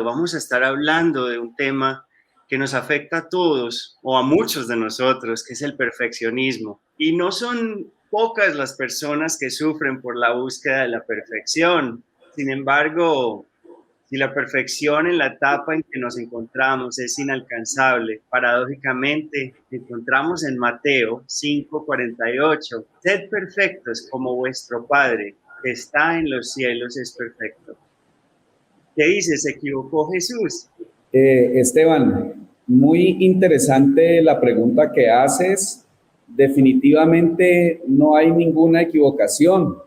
vamos a estar hablando de un tema que nos afecta a todos o a muchos de nosotros, que es el perfeccionismo. Y no son pocas las personas que sufren por la búsqueda de la perfección. Sin embargo, si la perfección en la etapa en que nos encontramos es inalcanzable, paradójicamente encontramos en Mateo 5:48, sed perfectos como vuestro Padre que está en los cielos es perfecto. ¿Qué dice? ¿Se equivocó Jesús? Esteban, muy interesante la pregunta que haces. Definitivamente no hay ninguna equivocación.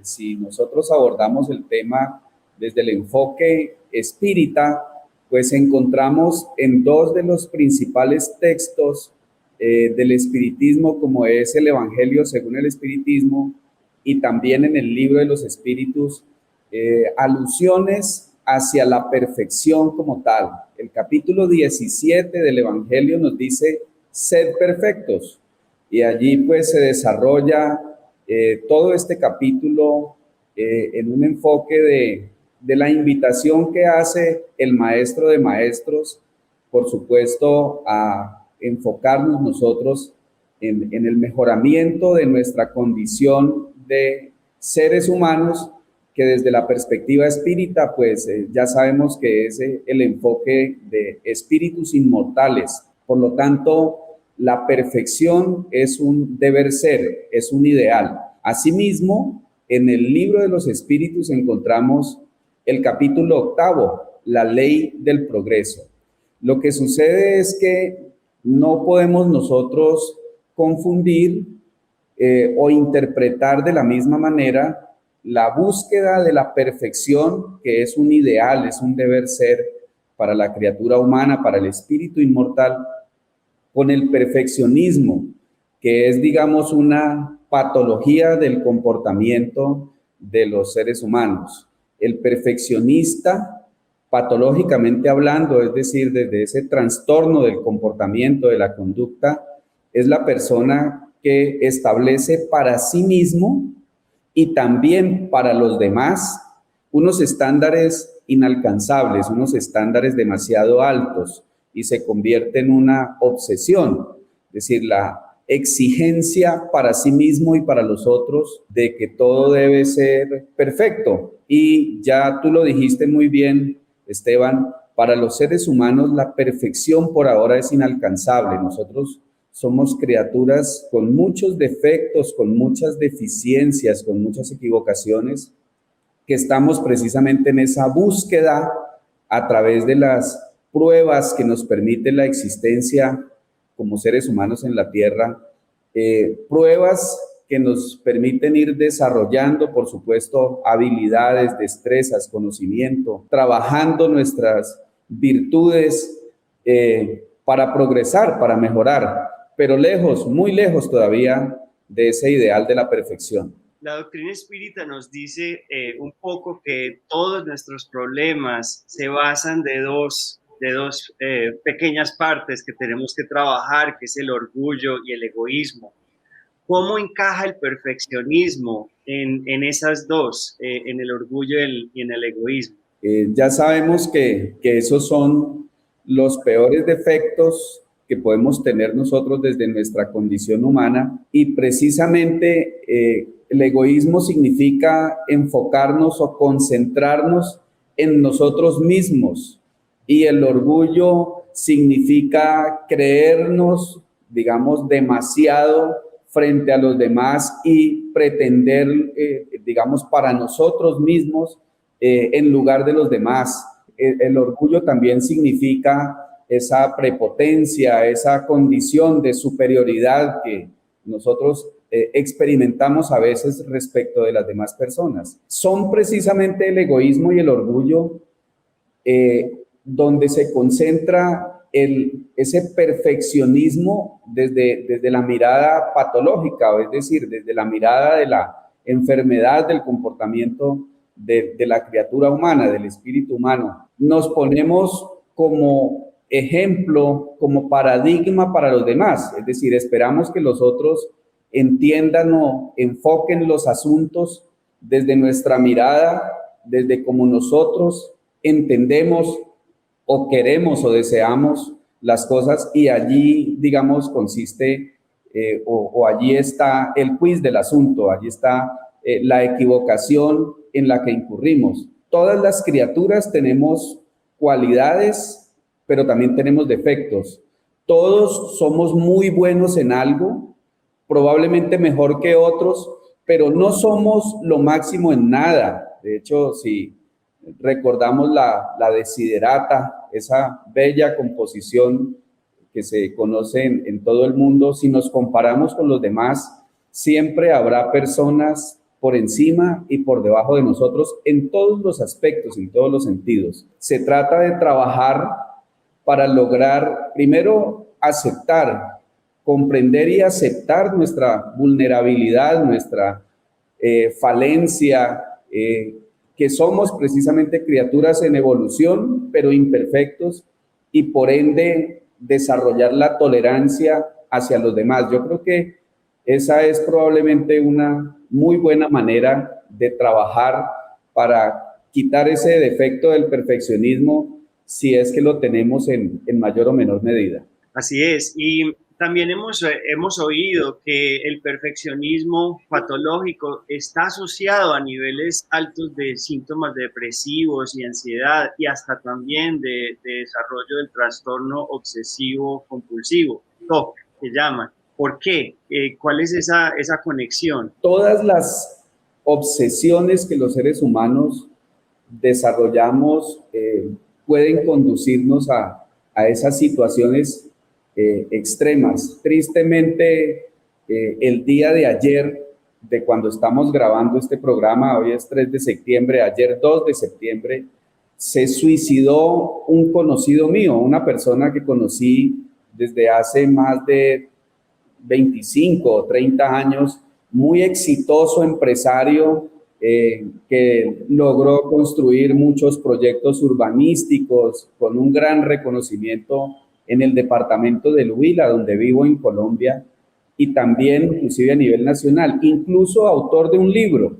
Si nosotros abordamos el tema desde el enfoque espírita, pues encontramos en dos de los principales textos del espiritismo, como es el Evangelio según el espiritismo, y también en el libro de los espíritus, alusiones hacia la perfección como tal. El capítulo 17 del Evangelio nos dice, sed perfectos. Y allí pues se desarrolla todo este capítulo en un enfoque de la invitación que hace el maestro de maestros, por supuesto, a enfocarnos nosotros en el mejoramiento de nuestra condición de seres humanos, que desde la perspectiva espírita, pues ya sabemos que es el enfoque de espíritus inmortales. Por lo tanto, la perfección es un deber ser, es un ideal. Asimismo, en el libro de los espíritus encontramos el capítulo 8, la ley del progreso. Lo que sucede es que no podemos nosotros confundir o interpretar de la misma manera la búsqueda de la perfección, que es un ideal, es un deber ser para la criatura humana, para el espíritu inmortal, con el perfeccionismo, que es, digamos, una patología del comportamiento de los seres humanos. El perfeccionista, patológicamente hablando, es decir, desde ese trastorno del comportamiento, de la conducta, es la persona que establece para sí mismo y también para los demás unos estándares inalcanzables, unos estándares demasiado altos, y se convierte en una obsesión, es decir, la exigencia para sí mismo y para los otros de que todo debe ser perfecto. Y ya tú lo dijiste muy bien, Esteban, para los seres humanos la perfección por ahora es inalcanzable. Nosotros somos criaturas con muchos defectos, con muchas deficiencias, con muchas equivocaciones, que estamos precisamente en esa búsqueda a través de las pruebas que nos permite la existencia como seres humanos en la Tierra, pruebas que nos permiten ir desarrollando, por supuesto, habilidades, destrezas, conocimiento, trabajando nuestras virtudes para progresar, para mejorar, pero lejos, muy lejos todavía de ese ideal de la perfección. La doctrina espírita nos dice un poco que todos nuestros problemas se basan de dos pequeñas partes que tenemos que trabajar, que es el orgullo y el egoísmo. ¿Cómo encaja el perfeccionismo en esas dos, en el orgullo y en el egoísmo? Ya sabemos que esos son los peores defectos que podemos tener nosotros desde nuestra condición humana, y precisamente el egoísmo significa enfocarnos o concentrarnos en nosotros mismos, y el orgullo significa creernos, digamos, demasiado frente a los demás y pretender, digamos, para nosotros mismos en lugar de los demás. El orgullo también significa esa prepotencia, esa condición de superioridad que nosotros experimentamos a veces respecto de las demás personas. Son precisamente el egoísmo y el orgullo donde se concentra ese perfeccionismo desde la mirada patológica, es decir, desde la mirada de la enfermedad del comportamiento de la criatura humana, del espíritu humano. Nos ponemos como ejemplo, como paradigma para los demás, es decir, esperamos que los otros entiendan o enfoquen los asuntos desde nuestra mirada, desde cómo nosotros entendemos o queremos o deseamos las cosas y allí, digamos, consiste o allí está el quiz del asunto, allí está la equivocación en la que incurrimos. Todas las criaturas tenemos cualidades, pero también tenemos defectos. Todos somos muy buenos en algo, probablemente mejor que otros, pero no somos lo máximo en nada. De hecho, si recordamos la Desiderata, esa bella composición que se conoce en todo el mundo, si nos comparamos con los demás, siempre habrá personas por encima y por debajo de nosotros en todos los aspectos, en todos los sentidos. Se trata de trabajar para lograr, primero, aceptar, comprender y aceptar nuestra vulnerabilidad, nuestra falencia, que somos precisamente criaturas en evolución, pero imperfectos, y por ende desarrollar la tolerancia hacia los demás. Yo creo que esa es probablemente una muy buena manera de trabajar para quitar ese defecto del perfeccionismo, si es que lo tenemos en mayor o menor medida. Así es, y también hemos oído que el perfeccionismo patológico está asociado a niveles altos de síntomas depresivos y ansiedad y hasta también de desarrollo del trastorno obsesivo compulsivo, TOC, que llaman. ¿Por qué? ¿Cuál es esa conexión? Todas las obsesiones que los seres humanos desarrollamos pueden conducirnos a esas situaciones extremas. Tristemente, el día de ayer, de cuando estamos grabando este programa, hoy es 3 de septiembre, ayer 2 de septiembre, se suicidó un conocido mío, una persona que conocí desde hace más de 25 o 30 años, muy exitoso empresario, que logró construir muchos proyectos urbanísticos con un gran reconocimiento en el departamento del Huila, donde vivo en Colombia, y también inclusive a nivel nacional, incluso autor de un libro.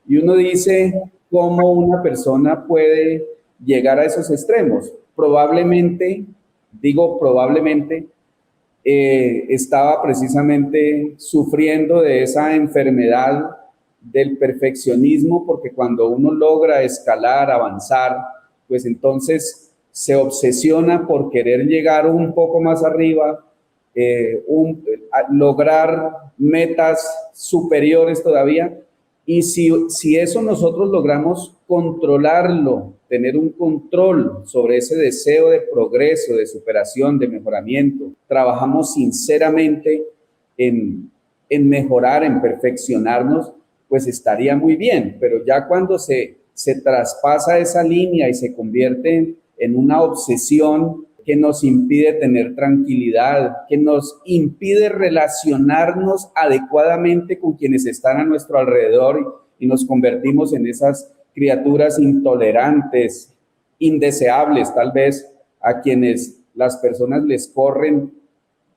Y uno dice, ¿cómo una persona puede llegar a esos extremos? Probablemente, digo probablemente, estaba precisamente sufriendo de esa enfermedad del perfeccionismo, porque cuando uno logra escalar, avanzar, pues entonces se obsesiona por querer llegar un poco más arriba, lograr metas superiores todavía. Y si eso nosotros logramos controlarlo, tener un control sobre ese deseo de progreso, de superación, de mejoramiento, trabajamos sinceramente en mejorar, en perfeccionarnos, pues estaría muy bien. Pero ya cuando se traspasa esa línea y se convierte en una obsesión que nos impide tener tranquilidad, que nos impide relacionarnos adecuadamente con quienes están a nuestro alrededor y nos convertimos en esas criaturas intolerantes, indeseables tal vez, a quienes las personas les corren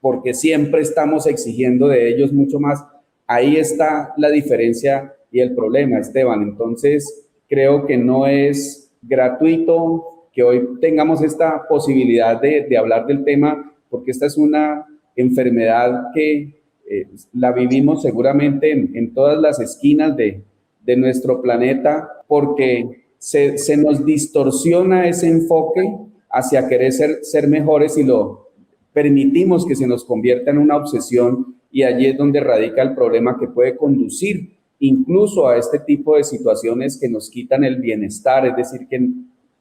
porque siempre estamos exigiendo de ellos mucho más. Ahí está la diferencia y el problema, Esteban. Entonces, creo que no es gratuito que hoy tengamos esta posibilidad de hablar del tema, porque esta es una enfermedad que la vivimos seguramente en todas las esquinas de nuestro planeta, porque se nos distorsiona ese enfoque hacia querer ser mejores y lo permitimos que se nos convierta en una obsesión, y allí es donde radica el problema que puede conducir incluso a este tipo de situaciones que nos quitan el bienestar, es decir, que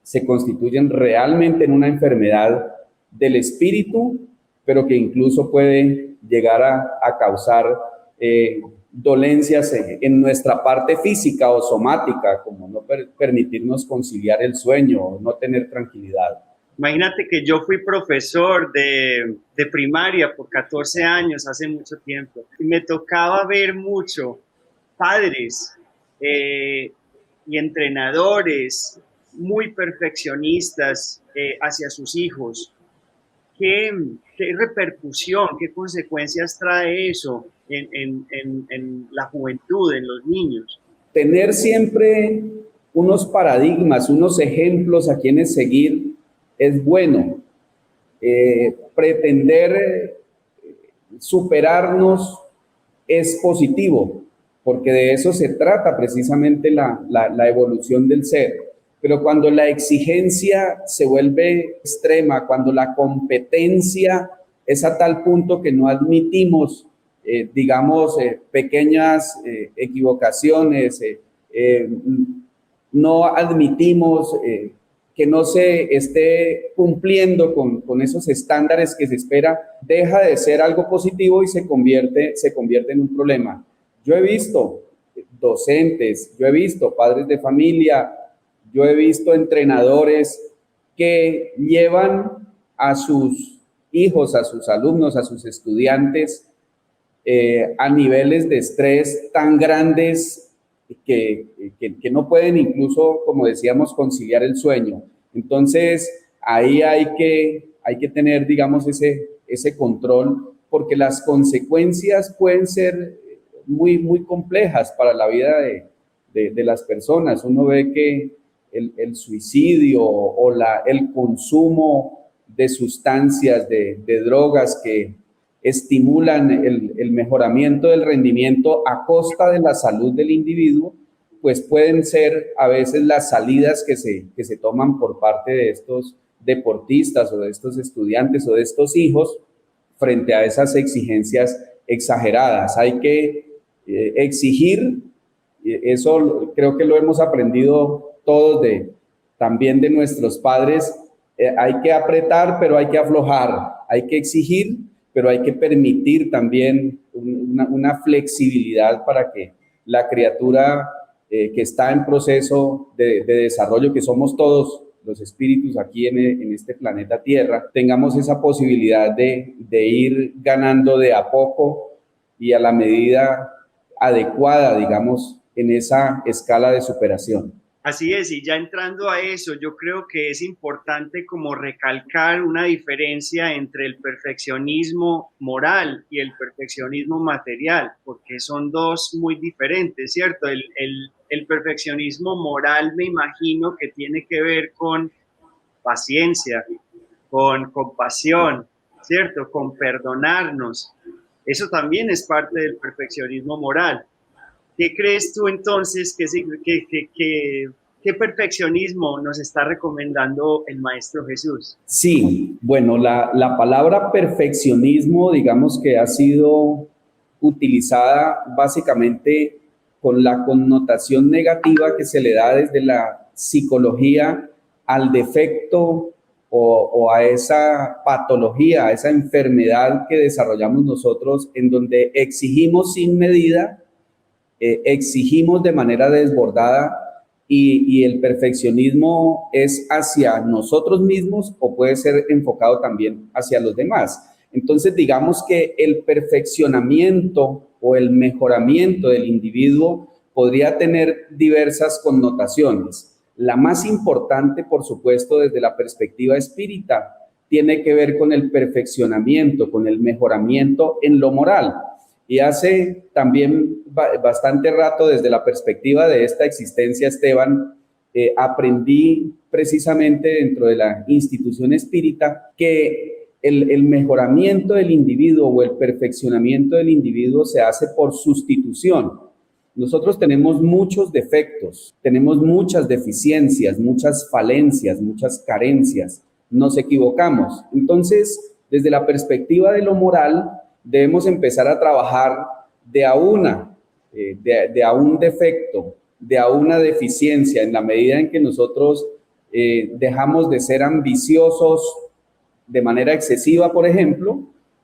se constituyen realmente en una enfermedad del espíritu, pero que incluso puede llegar a causar dolencias en nuestra parte física o somática, como no permitirnos conciliar el sueño o no tener tranquilidad. Imagínate que yo fui profesor de primaria por 14 años, hace mucho tiempo, y me tocaba ver mucho padres y entrenadores muy perfeccionistas hacia sus hijos. ¿Qué repercusión, qué consecuencias trae eso en la juventud, en los niños? Tener siempre unos paradigmas, unos ejemplos a quienes seguir, es bueno. Pretender superarnos es positivo, porque de eso se trata precisamente la evolución del ser. Pero cuando la exigencia se vuelve extrema, cuando la competencia es a tal punto que no admitimos, pequeñas equivocaciones, no admitimos que no se esté cumpliendo con esos estándares que se espera, deja de ser algo positivo y se convierte en un problema. Yo he visto docentes, yo he visto padres de familia, yo he visto entrenadores que llevan a sus hijos, a sus alumnos, a sus estudiantes a niveles de estrés tan grandes que no pueden incluso, como decíamos, conciliar el sueño. Entonces, ahí hay que tener, digamos, ese control, porque las consecuencias pueden ser muy, muy complejas para la vida de las personas. Uno ve que el suicidio o el consumo de sustancias, de drogas que estimulan el mejoramiento del rendimiento a costa de la salud del individuo, pues pueden ser a veces las salidas que se toman por parte de estos deportistas o de estos estudiantes o de estos hijos frente a esas exigencias exageradas. Hay que exigir, eso creo que lo hemos aprendido todos también de nuestros padres, hay que apretar, pero hay que aflojar, hay que exigir, pero hay que permitir también una flexibilidad para que la criatura que está en proceso de desarrollo, que somos todos los espíritus aquí en este planeta Tierra, tengamos esa posibilidad de ir ganando de a poco y a la medida adecuada, digamos, en esa escala de superación. Así es, y ya entrando a eso, yo creo que es importante como recalcar una diferencia entre el perfeccionismo moral y el perfeccionismo material, porque son dos muy diferentes, ¿cierto? El perfeccionismo moral me imagino que tiene que ver con paciencia, con compasión, ¿cierto? Con perdonarnos. Eso también es parte del perfeccionismo moral. ¿Qué crees tú entonces qué perfeccionismo nos está recomendando el Maestro Jesús? Sí, bueno, la palabra perfeccionismo, digamos que ha sido utilizada básicamente con la connotación negativa que se le da desde la psicología al defecto o a esa patología, a esa enfermedad que desarrollamos nosotros, en donde exigimos sin medida, exigimos de manera desbordada, y el perfeccionismo es hacia nosotros mismos o puede ser enfocado también hacia los demás. Entonces, digamos que el perfeccionamiento o el mejoramiento del individuo podría tener diversas connotaciones. La más importante, por supuesto, desde la perspectiva espírita, tiene que ver con el perfeccionamiento, con el mejoramiento en lo moral. Y hace también bastante rato, desde la perspectiva de esta existencia, Esteban, aprendí precisamente dentro de la institución espírita que el mejoramiento del individuo o el perfeccionamiento del individuo se hace por sustitución. Nosotros tenemos muchos defectos, tenemos muchas deficiencias, muchas falencias, muchas carencias, nos equivocamos. Entonces, desde la perspectiva de lo moral, debemos empezar a trabajar de a un defecto, de a una deficiencia, en la medida en que nosotros dejamos de ser ambiciosos de manera excesiva, por ejemplo,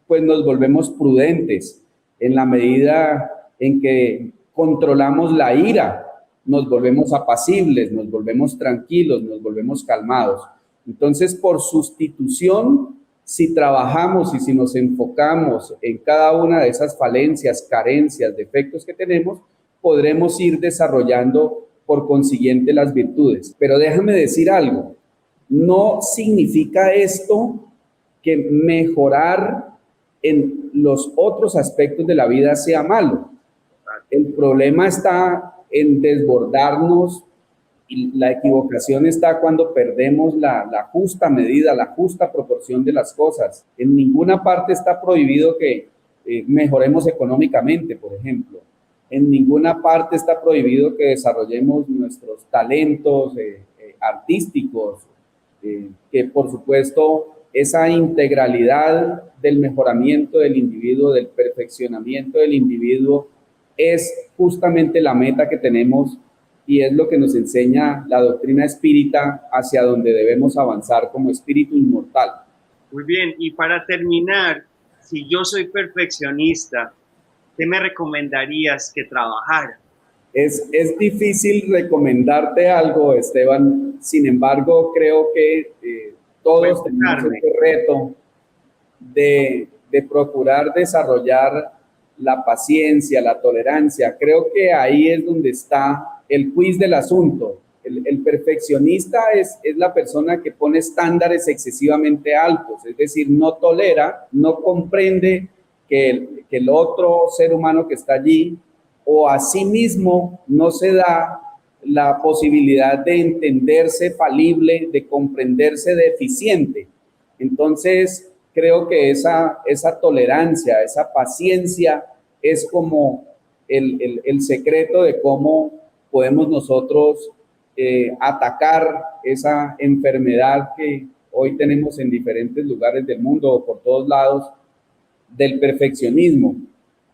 pues nos volvemos prudentes. En la medida en que controlamos la ira, nos volvemos apacibles, nos volvemos tranquilos, nos volvemos calmados. Entonces, por sustitución, si trabajamos y si nos enfocamos en cada una de esas falencias, carencias, defectos que tenemos, podremos ir desarrollando por consiguiente las virtudes. Pero déjame decir algo, no significa esto que mejorar en los otros aspectos de la vida sea malo. El problema está en desbordarnos Y la equivocación está cuando perdemos la justa medida, la justa proporción de las cosas. En ninguna parte está prohibido que mejoremos económicamente, por ejemplo. En ninguna parte está prohibido que desarrollemos nuestros talentos artísticos, que por supuesto esa integralidad del mejoramiento del individuo, del perfeccionamiento del individuo, es justamente la meta que tenemos y es lo que nos enseña la doctrina espírita hacia donde debemos avanzar como espíritu inmortal. Muy bien, y para terminar, si yo soy perfeccionista, ¿qué me recomendarías que trabajara? Es difícil recomendarte algo, Esteban. Sin embargo, creo que todos tenemos este reto de procurar desarrollar la paciencia, la tolerancia. Creo que ahí es donde está el quiz del asunto. El perfeccionista es la persona que pone estándares excesivamente altos, es decir, no tolera, no comprende que el otro ser humano que está allí o a sí mismo no se da la posibilidad de entenderse falible, de comprenderse deficiente. Entonces, creo que esa tolerancia, esa paciencia es como el secreto de cómo podemos nosotros atacar esa enfermedad que hoy tenemos en diferentes lugares del mundo o por todos lados del perfeccionismo.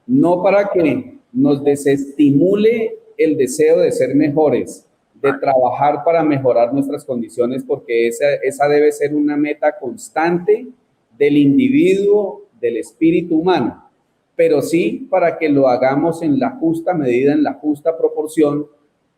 No para que nos desestimule el deseo de ser mejores, de trabajar para mejorar nuestras condiciones, porque esa debe ser una meta constante del individuo, del espíritu humano, pero sí para que lo hagamos en la justa medida, en la justa proporción,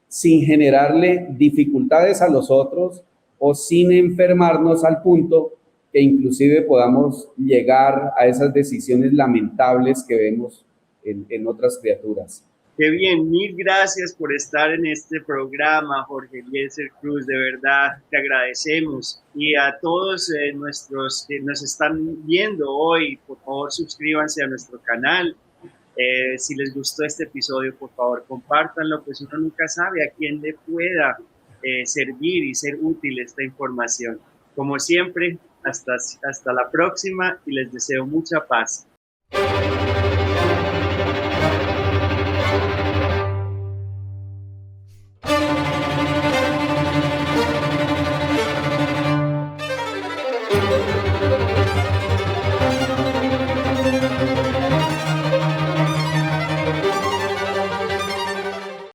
sin generarle dificultades a los otros o sin enfermarnos al punto que inclusive podamos llegar a esas decisiones lamentables que vemos en otras criaturas. Qué bien, mil gracias por estar en este programa, Jorge Eliezer Cruz, de verdad te agradecemos. Y a todos nuestros que nos están viendo hoy, por favor suscríbanse a nuestro canal. Si les gustó este episodio, por favor compártanlo, pues uno nunca sabe a quién le pueda servir y ser útil esta información. Como siempre, hasta la próxima y les deseo mucha paz.